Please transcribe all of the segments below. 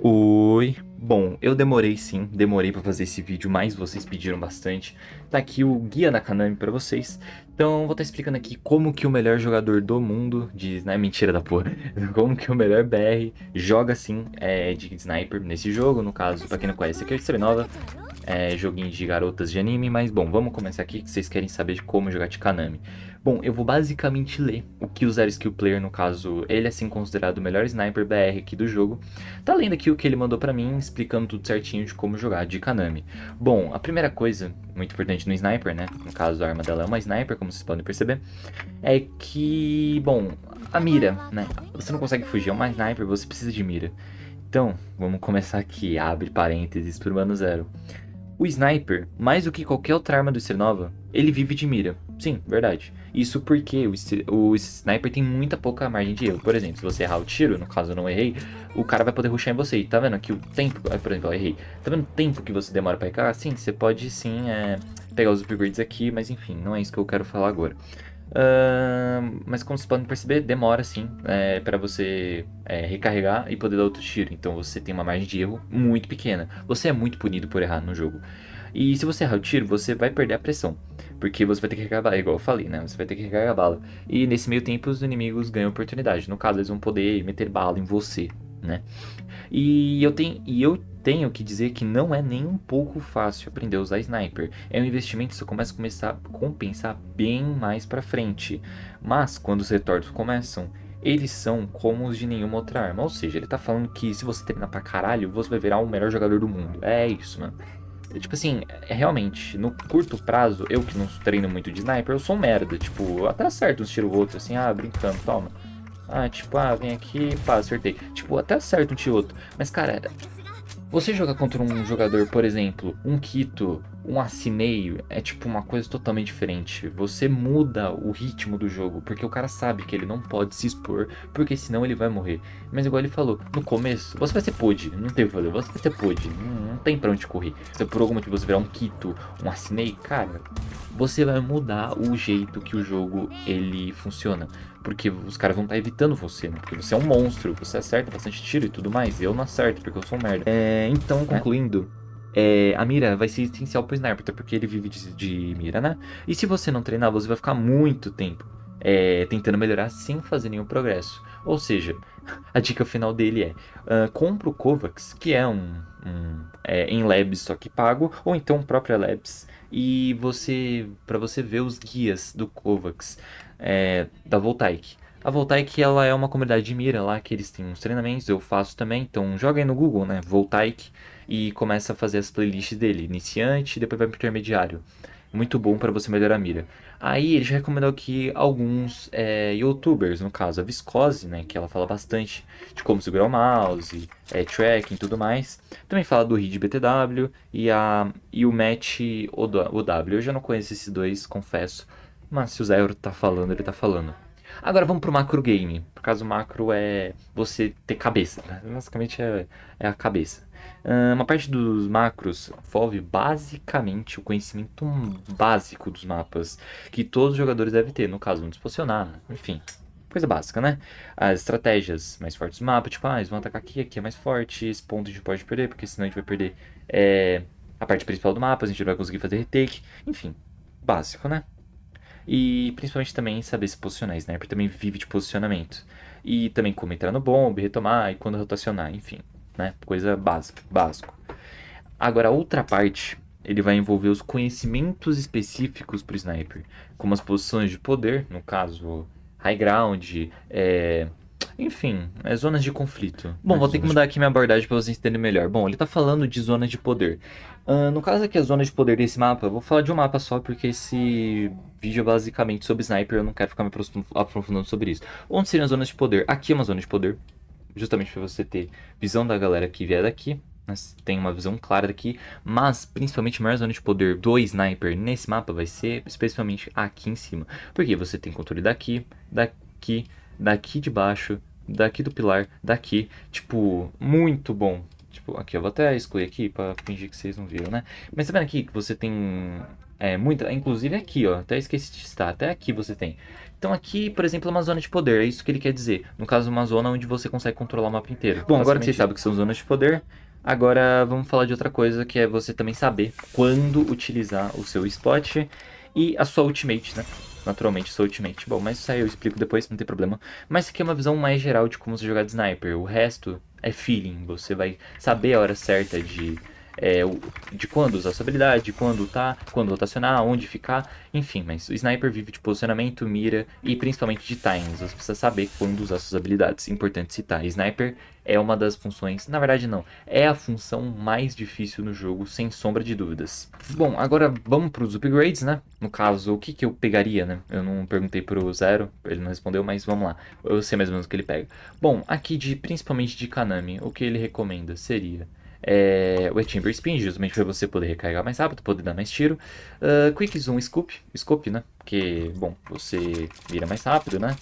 Oi, bom, eu demorei sim, demorei pra fazer esse vídeo, mas vocês pediram bastante. Tá aqui o guia da Konami pra vocês. Então, vou estar explicando aqui como que o melhor jogador do mundo de... Não é mentira da porra. Como que o melhor BR joga assim, de sniper nesse jogo. No caso, pra quem não conhece, aqui é a história nova. Joguinho de garotas de anime, mas bom, vamos começar aqui que vocês querem saber de como jogar de Konami. Bom, eu vou basicamente ler o que o Zero Skill Player, no caso, ele é assim considerado o melhor sniper BR aqui do jogo. Tá lendo aqui o que ele mandou pra mim, explicando tudo certinho de como jogar de Konami. Bom, a primeira coisa, muito importante no sniper, né, no caso a arma dela é uma sniper, como vocês podem perceber, é que, bom, a mira, né, você não consegue fugir, é uma sniper, você precisa de mira. Então, vamos começar aqui, abre parênteses pro Mano Zero. O Sniper, mais do que qualquer outra arma do Nova, ele vive de mira. Sim, verdade. Isso porque o Sniper tem muita pouca margem de erro. Por exemplo, se você errar o tiro, no caso eu não errei, o cara vai poder rushar em você. E tá vendo aqui o tempo, por exemplo, eu errei. Tá vendo o tempo que você demora pra recarregar? Sim, você pode sim pegar os upgrades aqui, mas enfim, não é isso que eu quero falar agora. Mas como vocês podem perceber, demora sim para você recarregar e poder dar outro tiro. Então você tem uma margem de erro muito pequena. Você é muito punido por errar no jogo. E se você errar o tiro, você vai perder a pressão. Porque você vai ter que recarregar bala, igual eu falei, né? Você vai ter que recarregar a bala. E nesse meio tempo os inimigos ganham oportunidade. No caso, eles vão poder meter bala em você, né? E eu tenho que dizer que não é nem um pouco fácil aprender a usar sniper. É um investimento que você começa a compensar bem mais pra frente. Mas quando os retornos começam, eles são como os de nenhuma outra arma. Ou seja, ele tá falando que se você treinar pra caralho, você vai virar o melhor jogador do mundo. É isso, mano. Tipo assim, realmente, no curto prazo, eu que não treino muito de sniper, eu sou um merda. Tipo, eu até acerto uns tiro outro, assim, brincando, toma. Tipo, vem aqui, pá, acertei. Tipo, até acerto um tiro outro. Mas, cara, você jogar contra um jogador, por exemplo, um Quito, um Acineio, é tipo uma coisa totalmente diferente. Você muda o ritmo do jogo, porque o cara sabe que ele não pode se expor, porque senão ele vai morrer. Mas igual ele falou, no começo, você vai ser pod, não tem o que fazer, você vai ser pod, não tem pra onde correr. Se por algum motivo você virar um Quito, um Acineio, cara, você vai mudar o jeito que o jogo ele funciona. Porque os caras vão estar evitando você, né? Porque você é um monstro, você acerta bastante tiro e tudo mais. E eu não acerto, porque eu sou um merda. Então, concluindo, a mira vai ser essencial pro sniper, até porque ele vive de mira, né? E se você não treinar, você vai ficar muito tempo tentando melhorar sem fazer nenhum progresso. Ou seja, a dica final dele compra o Kovacs, que é em Labs só que pago, ou então o próprio Labs, e para você ver os guias do Kovacs da Voltaic. A Voltaic ela é uma comunidade de mira lá que eles têm uns treinamentos, eu faço também, então joga aí no Google, né, Voltaic, e começa a fazer as playlists dele, iniciante, depois vai pro intermediário. Muito bom para você melhorar a mira. Aí ele já recomendou aqui alguns youtubers, no caso a Viscose, né, que ela fala bastante de como segurar o mouse, tracking e tudo mais. Também fala do RID BTW e o Match OW. Eu já não conheço esses dois, confesso, mas se o Zero tá falando, ele tá falando. Agora vamos pro macro game. Por causa o macro é você ter cabeça, né? Basicamente é a cabeça. Uma parte dos macros envolve basicamente o conhecimento básico dos mapas que todos os jogadores devem ter, no caso, onde se posicionar, enfim. Coisa básica, né? As estratégias mais fortes do mapa, tipo, eles vão atacar aqui, aqui é mais forte, esse ponto a gente pode perder, porque senão a gente vai perder a parte principal do mapa, a gente não vai conseguir fazer retake, enfim, básico, né? E principalmente também saber se posicionar. Sniper também vive de posicionamento. E também como entrar no bombe, retomar e quando rotacionar, enfim, né? Coisa básica, básico. Agora a outra parte, ele vai envolver os conhecimentos específicos para o sniper, como as posições de poder, no caso, high ground, enfim, zonas de conflito. Bom, vou ter que mudar aqui minha abordagem para vocês entenderem melhor. Bom, ele está falando de zonas de poder. No caso aqui, as zonas de poder desse mapa, eu vou falar de um mapa só, porque esse vídeo é basicamente sobre sniper, eu não quero ficar me aprofundando sobre isso. Onde seriam as zonas de poder? Aqui é uma zona de poder, justamente para você ter visão da galera que vier daqui. Tem uma visão clara daqui, mas principalmente a maior zona de poder do sniper nesse mapa vai ser especialmente aqui em cima. Porque você tem controle daqui, daqui, daqui de baixo, daqui do pilar, daqui. Tipo, muito bom. Tipo, aqui eu vou até excluir aqui pra fingir que vocês não viram, né? Mas tá vendo aqui que você tem Muita, inclusive aqui, ó, até esqueci de citar, até aqui você tem. Então aqui, por exemplo, é uma zona de poder, é isso que ele quer dizer. No caso, uma zona onde você consegue controlar o mapa inteiro. Bom, agora que vocês sabem que são zonas de poder, agora vamos falar de outra coisa, que é você também saber quando utilizar o seu spot e a sua ultimate, né? Naturalmente, sua ultimate. Bom, mas isso aí eu explico depois, não tem problema. Mas isso aqui é uma visão mais geral de como você jogar de sniper. O resto é feeling, você vai saber a hora certa de quando usar sua habilidade, de quando tá, quando rotacionar, onde ficar, enfim, mas o sniper vive de posicionamento, mira e principalmente de timings. Você precisa saber quando usar suas habilidades. Importante citar, sniper é uma das funções, na verdade não, é a função mais difícil no jogo, sem sombra de dúvidas. Bom, agora vamos para os upgrades, né? No caso, o que que eu pegaria, né? Eu não perguntei pro Zero, ele não respondeu, mas vamos lá. Eu sei mais ou menos o que ele pega. Bom, aqui principalmente de Kanami, o que ele recomenda seria o Chamber Spin, justamente para você poder recarregar mais rápido, poder dar mais tiro. Quick Zoom Scope, né? Porque, bom, você vira mais rápido, né?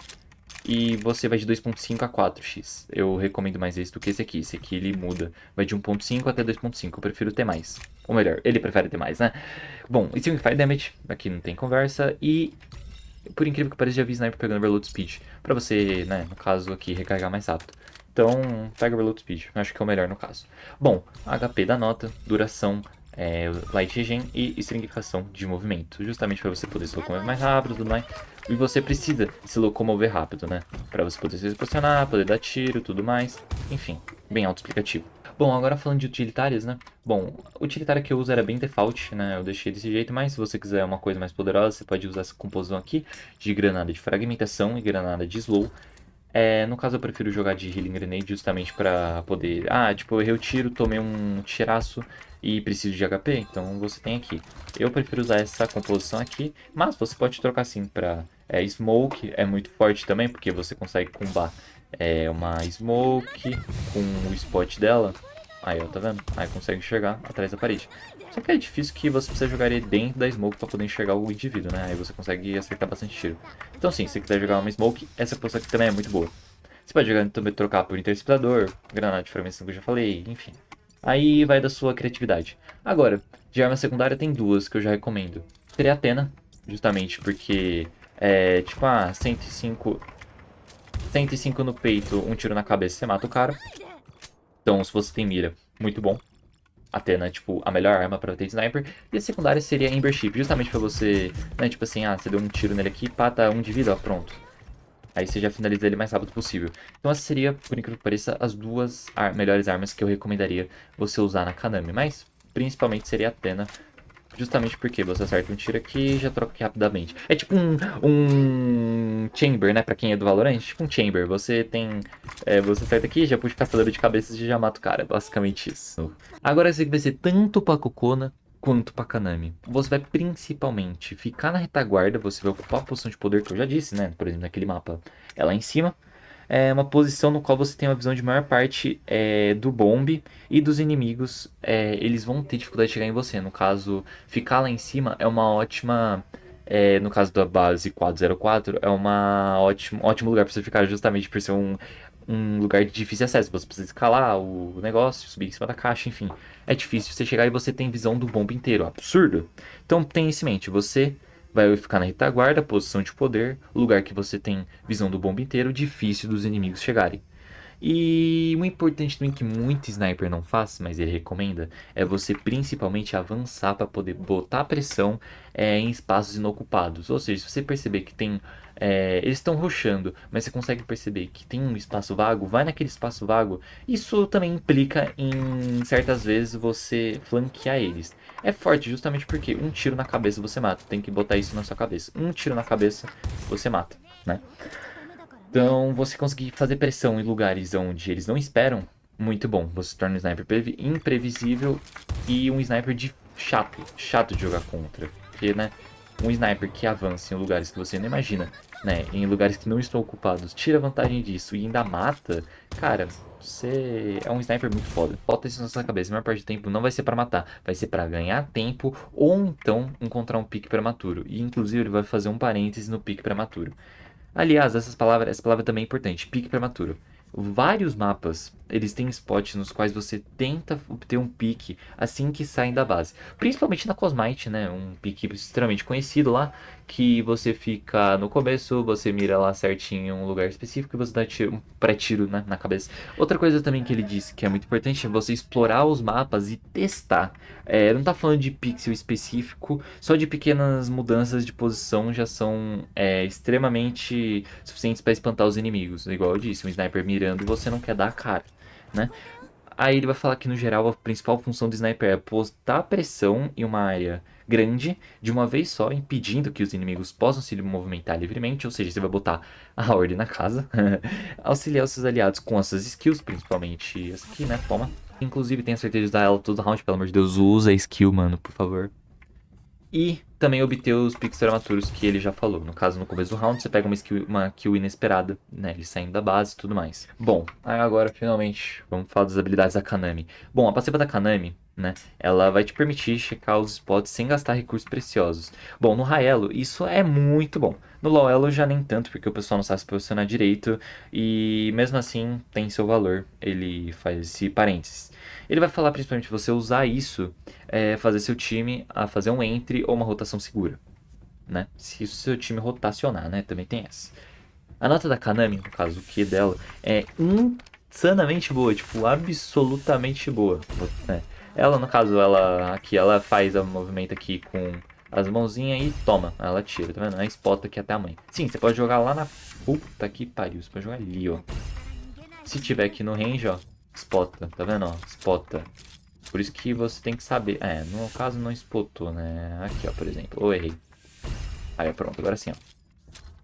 E você vai de 2.5 a 4x. Eu recomendo mais esse do que esse aqui. Esse aqui ele muda. Vai de 1.5 até 2.5. Eu prefiro ter mais. Ou melhor, ele prefere ter mais, né? Bom, Sting Fire Damage, aqui não tem conversa. E, por incrível que pareça, já vi Sniper pegando Overload Speed. Pra você, né, no caso aqui, recarregar mais rápido. Então, pega Overload Speed. Acho que é o melhor no caso. Bom, HP da nota, duração, Light Regen e estringificação de movimento. Justamente para você poder se locomover mais rápido e tudo mais. E você precisa se locomover rápido, né? Para você poder se posicionar, poder dar tiro, tudo mais. Enfim, bem autoexplicativo. Bom, agora falando de utilitárias, né? Bom, a utilitária que eu uso era bem default, né? Eu deixei desse jeito, mas se você quiser uma coisa mais poderosa, você pode usar essa composição aqui de granada de fragmentação e granada de slow. No caso, eu prefiro jogar de Healing Grenade justamente pra poder... tipo, eu errei o tiro, tomei um tiraço e preciso de HP, então você tem aqui. Eu prefiro usar essa composição aqui, mas você pode trocar sim pra... Smoke é muito forte também, porque você consegue combar uma Smoke com o spot dela. Aí, ó, tá vendo? Aí consegue enxergar atrás da parede. Só que é difícil que você precisa jogar ele dentro da Smoke pra poder enxergar o indivíduo, né? Aí você consegue acertar bastante tiro. Então sim, se você quiser jogar uma Smoke, essa posição aqui também é muito boa. Você pode jogar também trocar por Interceptador, granada de fragmentação que eu já falei, enfim. Aí vai da sua criatividade. Agora, de arma secundária tem duas que eu já recomendo. Seria a Athena, justamente porque 105 no peito, um tiro na cabeça, você mata o cara. Então, se você tem mira, muito bom. Athena é, tipo, a melhor arma pra ter sniper. E a secundária seria Ember Chip, justamente pra você, né, tipo assim, você deu um tiro nele aqui, pata um de vida, ó, pronto. Aí você já finaliza ele o mais rápido possível. Então essa seria, por incrível que pareça, as duas melhores armas que eu recomendaria você usar na Kanami. Mas, principalmente, seria a Athena, justamente porque você acerta um tiro aqui e já troca aqui rapidamente. É tipo um Chamber, né? Pra quem é do Valorant, tipo um Chamber. Você tem. Você acerta aqui, já puxa caçadora de cabeças e já mata o cara. Basicamente isso. Agora esse aqui vai ser tanto pra Kokona quanto pra Kanami. Você vai principalmente ficar na retaguarda, você vai ocupar a posição de poder que eu já disse, né? Por exemplo, naquele mapa é lá em cima. É uma posição no qual você tem uma visão de maior parte do bombe e dos inimigos. Eles vão ter dificuldade de chegar em você. No caso, ficar lá em cima é uma ótima. No caso da base 404, é um ótimo lugar para você ficar, justamente por ser um lugar de difícil acesso. Você precisa escalar o negócio, subir em cima da caixa, enfim. É difícil você chegar e você tem visão do bombe inteiro. Absurdo! Então tenha isso em mente. Você vai ficar na retaguarda, posição de poder, lugar que você tem visão do bombe inteiro, difícil dos inimigos chegarem. E o importante também que muito sniper não faz, mas ele recomenda, é você principalmente avançar para poder botar pressão em espaços inocupados. Ou seja, se você perceber que tem. Eles estão rushando, mas você consegue perceber que tem um espaço vago, vai naquele espaço vago. Isso também implica em certas vezes você flanquear eles. É forte justamente porque um tiro na cabeça você mata. Tem que botar isso na sua cabeça. Um tiro na cabeça você mata, né? Então, você conseguir fazer pressão em lugares onde eles não esperam, muito bom. Você torna um sniper imprevisível e um sniper chato de jogar contra. Porque, né, um sniper que avança em lugares que você não imagina, né, em lugares que não estão ocupados, tira vantagem disso e ainda mata, cara, você é um sniper muito foda. Bota isso na sua cabeça, a maior parte do tempo não vai ser pra matar, vai ser pra ganhar tempo ou então encontrar um pique prematuro. E, inclusive, ele vai fazer um parêntese no pique prematuro. Aliás, essa palavra também é importante, pique prematuro. Vários mapas, eles têm spots nos quais você tenta obter um pique assim que saem da base. Principalmente na Cosmite, né? Um pique extremamente conhecido lá, que você fica no começo, você mira lá certinho em um lugar específico e você dá um pré-tiro, né, na cabeça. Outra coisa também que ele disse que é muito importante é você explorar os mapas e testar. Não tá falando de pixel específico, só de pequenas mudanças de posição já são extremamente suficientes para espantar os inimigos. Igual eu disse, um sniper mirando e você não quer dar a cara, né? Aí ele vai falar que no geral a principal função do sniper é postar pressão em uma área grande de uma vez só, impedindo que os inimigos possam se movimentar livremente, ou seja, você vai botar a ordem na casa, auxiliar os seus aliados com essas skills, principalmente essa aqui, né? Toma. Inclusive, tenho certeza de usar ela todo round, pelo amor de Deus, usa a skill, mano, por favor. E também obter os picks armaturos que ele já falou. No caso, no começo do round, você pega uma kill inesperada, né? Ele saindo da base e tudo mais. Bom, aí agora, finalmente, vamos falar das habilidades da Kanami. Bom, a passiva da Kanami, né? Ela vai te permitir checar os spots sem gastar recursos preciosos. Bom, no high elo, isso é muito bom. No low elo já nem tanto, porque o pessoal não sabe se posicionar direito. E mesmo assim, tem seu valor. Ele faz esse parênteses. Ele vai falar principalmente você usar isso, fazer seu time a fazer um entry ou uma rotação segura, né? Se o seu time rotacionar, né? Também tem essa. A nota da Kanami, no caso, o Q dela, é insanamente boa, tipo, absolutamente boa, né? Ela, no caso, ela faz o movimento aqui com as mãozinhas e toma, ela tira, tá vendo? Ela spota aqui até a mãe. Sim, você pode jogar lá na puta que pariu, você pode jogar ali, ó. Se tiver aqui no range, ó, spota, tá vendo, ó, spota. Por isso que você tem que saber. No caso não spotou, né? Aqui, ó, por exemplo. Ou errei. Aí, pronto, agora sim, ó. Tá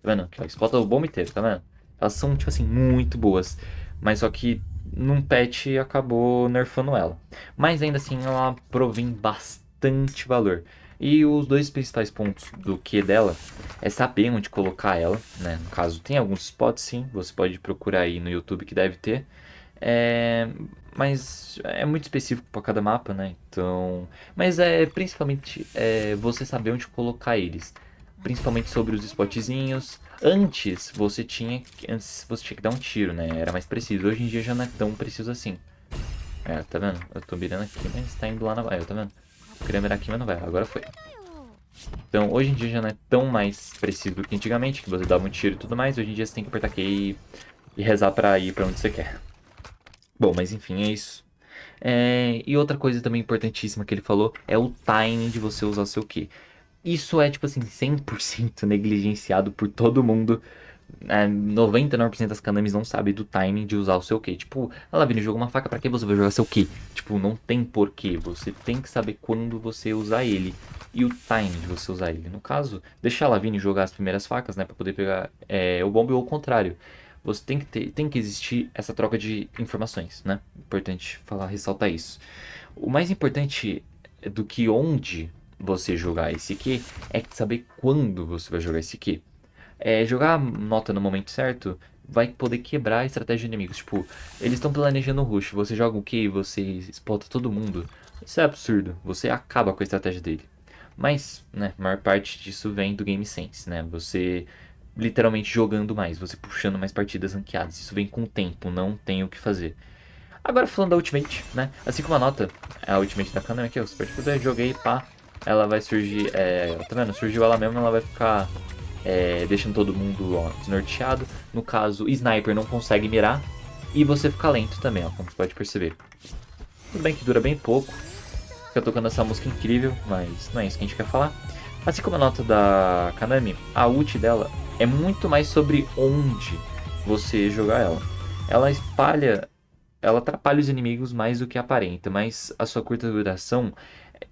vendo? Aqui, ó, spota o bomba inteiro, tá vendo? Elas são, tipo assim, muito boas. Mas só que num patch acabou nerfando ela. Mas ainda assim, ela provém bastante valor. E os dois principais pontos do Q dela é saber onde colocar ela, né? No caso, tem alguns spots sim, você pode procurar aí no YouTube que deve ter. É, mas é muito específico para cada mapa, né? Então, mas é principalmente você saber onde colocar eles, principalmente sobre os spotzinhos. Antes você tinha que dar um tiro, né? Era mais preciso. Hoje em dia já não é tão preciso assim. Tá vendo? Eu tô mirando aqui, mas tá indo lá na vai, tá vendo? Eu queria mirar aqui, mas não vai. Agora foi. Então, hoje em dia já não é tão mais preciso do que antigamente, que você dava um tiro e tudo mais. Hoje em dia você tem que apertar Q e rezar pra ir pra onde você quer. Bom, mas enfim, é isso. E outra coisa também importantíssima que ele falou é o timing de você usar o seu Q. Isso é, tipo assim, 100% negligenciado por todo mundo. 99% das Kanamis não sabe do timing de usar o seu Q. Tipo, ela vindo jogar uma faca, pra que você vai jogar seu Q? Tipo, não tem porquê. Você tem que saber quando você usar ele. E o timing de você usar ele. No caso, deixar ela vir jogar as primeiras facas, né? Pra poder pegar o bombe ou o contrário. Você tem que existir essa troca de informações, né? Importante falar, ressaltar isso. O mais importante do que onde você jogar esse Q é saber quando você vai jogar esse Q. Jogar a nota no momento certo vai poder quebrar a estratégia de inimigos. Tipo, eles estão planejando o rush, você joga o Q e você spota todo mundo. Isso é absurdo, você acaba com a estratégia dele. Mas, né, a maior parte disso vem do Game Sense, né? Você literalmente jogando mais, você puxando mais partidas ranqueadas. Isso vem com o tempo, não tem o que fazer. Agora falando da Ultimate, né? Assim como a nota, a Ultimate da Kanami aqui, eu super poder, joguei, pá. Ela vai surgir, tá vendo? Surgiu ela mesma, ela vai ficar deixando todo mundo ó, desnorteado. No caso, Sniper não consegue mirar. E você fica lento também, ó, como você pode perceber. Tudo bem que dura bem pouco. Fica tocando essa música incrível, mas não é isso que a gente quer falar. Assim como a nota da Kanami, a ult dela é muito mais sobre onde você jogar ela. Ela atrapalha os inimigos mais do que aparenta, mas a sua curta duração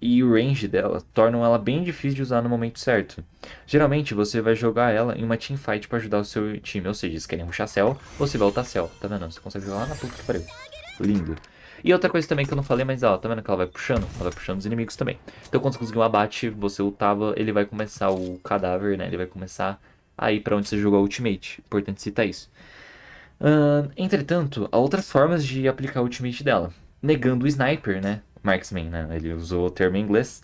e o range dela tornam ela bem difícil de usar no momento certo. Geralmente você vai jogar ela em uma teamfight para ajudar o seu time, ou seja, se querem rushar cell, você vai ultar cell, tá vendo? Você consegue jogar lá na puta que pariu. Lindo. E outra coisa também que eu não falei, mas ó, tá vendo que ela vai puxando os inimigos também. Então quando você conseguir um abate, você ultava, ele vai começar o cadáver, né? Ele vai começar a ir pra onde você jogou a ultimate. Importante citar isso. Entretanto, há outras formas de aplicar o ultimate dela. Negando o sniper, né? Marksman, né? Ele usou o termo em inglês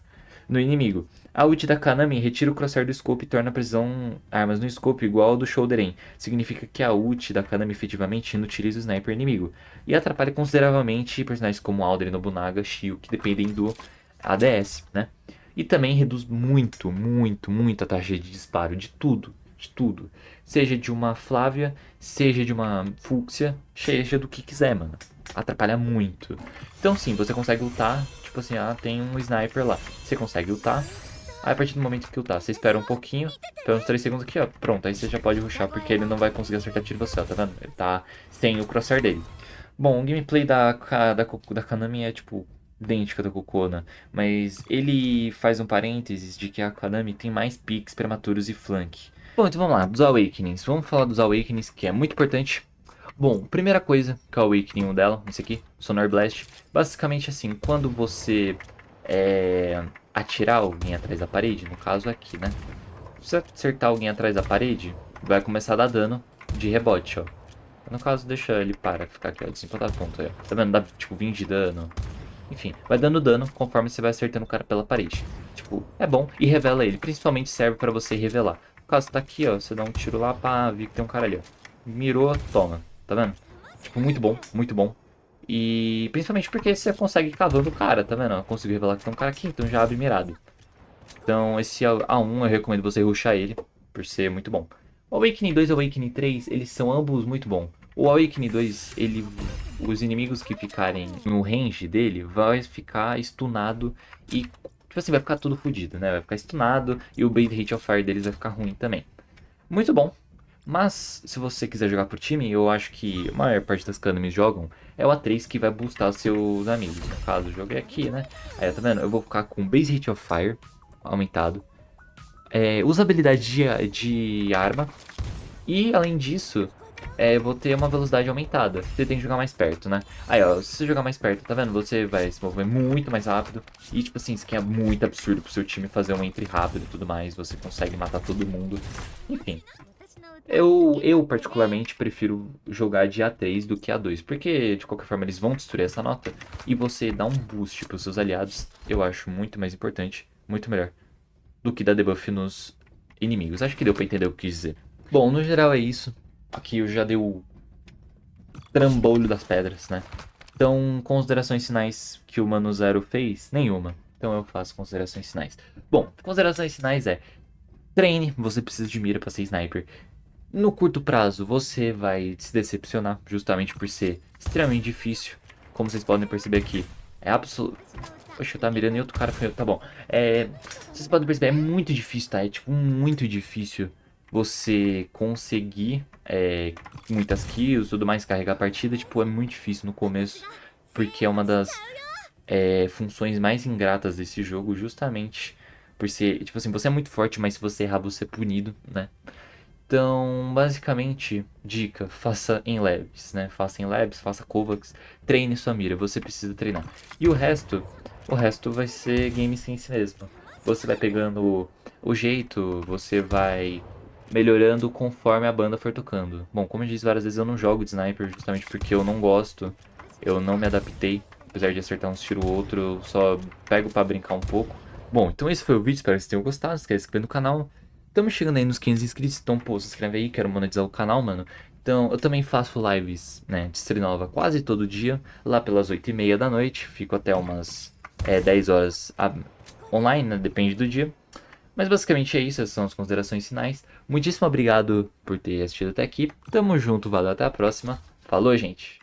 no inimigo. A ult da Kanami retira o crosshair do scope e torna a precisão armas no scope igual ao do Shoulder Aim. Significa que a ult da Kanami efetivamente inutiliza o sniper inimigo. E atrapalha consideravelmente personagens como Aldrin, Nobunaga, Shio, que dependem do ADS, né? E também reduz muito, muito, muito a taxa de disparo de tudo. De tudo. Seja de uma Flávia, seja de uma Fúcsia, seja do que quiser, mano. Atrapalha muito. Então sim, você consegue lutar. Tipo assim, tem um sniper lá. Você consegue lutar. Aí a partir do momento que ultar, você espera um pouquinho. Espera uns 3 segundos aqui, ó. Pronto, aí você já pode rushar porque ele não vai conseguir acertar tiro em você, ó. Tá vendo? Ele tá sem o crosshair dele. Bom, o gameplay da Kanami é tipo idêntica da Kokona, mas ele faz um parênteses de que a Kanami tem mais picks prematuros e flank. Bom, então vamos lá, dos Awakenings. Vamos falar dos Awakenings, que é muito importante. Bom, primeira coisa, que é o Awakening 1 dela, esse aqui, Sonar Blast. Basicamente assim, quando você atirar alguém atrás da parede, no caso aqui, né? Se você acertar alguém atrás da parede, vai começar a dar dano de rebote, ó. No caso, deixa ele ficar aqui, ó, desempatado ponto aí, ó. Tá vendo? Dá tipo 20 de dano. Enfim, vai dando dano conforme você vai acertando o cara pela parede. Tipo, é bom e revela ele. Principalmente serve pra você revelar. No caso, tá aqui, ó. Você dá um tiro lá, pá, vi que tem um cara ali, ó. Mirou, toma. Tá vendo? Tipo, muito bom, muito bom. E principalmente porque você consegue ir cavando o cara, tá vendo? Eu consigo revelar que tem um cara aqui, então já abre mirado. Então, esse A1 eu recomendo você rushar ele, por ser muito bom. O Awakening 2 e o Awakening 3, eles são ambos muito bons. O Awakening 2, os inimigos que ficarem no range dele, vai ficar stunado e, tipo assim, vai ficar tudo fodido, né? Vai ficar stunado e o bait rate of fire deles vai ficar ruim também. Muito bom. Mas, se você quiser jogar por time, eu acho que a maior parte das Kanamis jogam é o A3 que vai boostar seus amigos. No caso, eu joguei aqui, né? Aí, tá vendo? Eu vou ficar com base rate of fire aumentado. Usabilidade de arma. E, além disso, vou ter uma velocidade aumentada. Você tem que jogar mais perto, né? Aí, ó, se você jogar mais perto, tá vendo? Você vai se mover muito mais rápido. E, tipo assim, isso aqui é muito absurdo pro seu time fazer um entry rápido e tudo mais. Você consegue matar todo mundo. Enfim. Eu particularmente prefiro jogar de A3 do que A2, porque de qualquer forma eles vão destruir essa nota e você dá um boost para os seus aliados, eu acho muito mais importante, muito melhor do que dar debuff nos inimigos. Acho que deu para entender o que quis dizer. Bom, no geral é isso. Aqui eu já dei o trambolho das pedras, né? Então, considerações finais que o Mano Zero fez? Nenhuma. Então eu faço considerações finais. Bom, considerações finais treine, você precisa de mira para ser sniper. No curto prazo, você vai se decepcionar, justamente por ser extremamente difícil. Como vocês podem perceber aqui, é absoluto. Poxa, eu tava mirando e outro cara foi. Tá bom. Vocês podem perceber, é muito difícil, tá? É tipo muito difícil você conseguir muitas kills e tudo mais, carregar a partida. Tipo, é muito difícil no começo, porque é uma das funções mais ingratas desse jogo, justamente por ser. Tipo assim, você é muito forte, mas se você errar, você é punido, né? Então, basicamente, dica, faça em labs, né? Faça em labs, faça Kovacs, treine sua mira, você precisa treinar. E o resto vai ser game sense mesmo. Você vai pegando o jeito, você vai melhorando conforme a banda for tocando. Bom, como eu disse várias vezes, eu não jogo de sniper justamente porque eu não gosto, eu não me adaptei. Apesar de acertar uns tiro ou outro, eu só pego pra brincar um pouco. Bom, então esse foi o vídeo, espero que vocês tenham gostado. Não esquece de se inscrever no canal. Estamos chegando aí nos 500 inscritos, então, pô, se inscreve aí, quero monetizar o canal, mano. Então, eu também faço lives, né, de stream nova quase todo dia, lá pelas 8h30 da noite. Fico até umas 10 horas online, né, depende do dia. Mas basicamente é isso, essas são as considerações finais. Muitíssimo obrigado por ter assistido até aqui. Tamo junto, valeu, até a próxima. Falou, gente!